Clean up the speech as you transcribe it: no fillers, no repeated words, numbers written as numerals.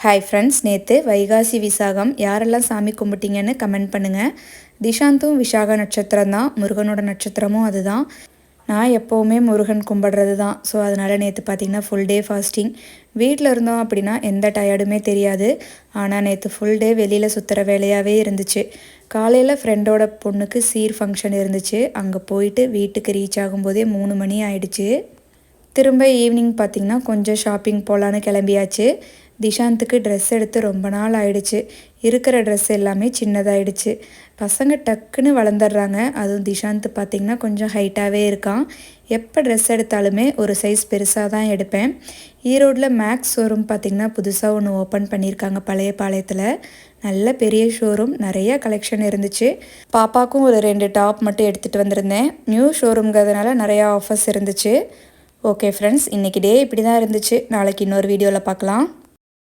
Hi friends, நேற்று வைகாசி விசாகம் யாரெல்லாம் சாமி கும்பிட்டீங்கன்னு கமெண்ட் பண்ணுங்கள். திஷாந்தும் விசாக நட்சத்திரம் தான், முருகனோட நட்சத்திரமும் அதுதான். நான் எப்போவுமே முருகன் கும்பிட்றது தான். ஸோ அதனால் நேற்று பார்த்திங்கன்னா ஃபுல் டே ஃபாஸ்டிங். வீட்டில் இருந்தோம் அப்படின்னா எந்த டயர்டுமே தெரியாது. ஆனால் நேற்று ஃபுல் டே வெளியில் சுற்றுற வேலையாகவே இருந்துச்சு. காலையில் ஃப்ரெண்டோட பொண்ணுக்கு சீர் ஃபங்க்ஷன் இருந்துச்சு. அங்கே போயிட்டு வீட்டுக்கு ரீச் ஆகும்போதே 3 மணி ஆயிடுச்சு. திரும்ப ஈவினிங் பார்த்திங்கன்னா கொஞ்சம் ஷாப்பிங் போகலான்னு கிளம்பியாச்சு. திஷாந்துக்கு ட்ரெஸ் எடுத்து ரொம்ப நாள் ஆயிடுச்சு. இருக்கிற ட்ரெஸ் எல்லாமே சின்னதாகிடுச்சு. பசங்க டக்குன்னு வளர்ந்துடுறாங்க. அதுவும் திஷாந்த் பார்த்திங்கன்னா கொஞ்சம் ஹைட்டாகவே இருக்கான். எப்போ ட்ரெஸ் எடுத்தாலுமே ஒரு சைஸ் பெருசாக தான் எடுப்பேன். ஈரோடில் மேக்ஸ் ஷோரூம் பார்த்திங்கன்னா புதுசாக ஒன்று ஓப்பன் பண்ணியிருக்காங்க பழைய பாளையத்தில். நல்ல பெரிய ஷோரூம், நிறைய கலெக்ஷன் இருந்துச்சு. பாப்பாவுக்கும் ஒரு 2 டாப் மட்டும் எடுத்துகிட்டு வந்திருந்தேன். நியூ ஷோரூம்ங்கிறதுனால நிறையா ஆஃபர்ஸ் இருந்துச்சு. ஓகே ஃப்ரெண்ட்ஸ், இன்றைக்கி டே இப்படி தான் இருந்துச்சு. நாளைக்கு இன்னொரு வீடியோவில் பார்க்கலாம்.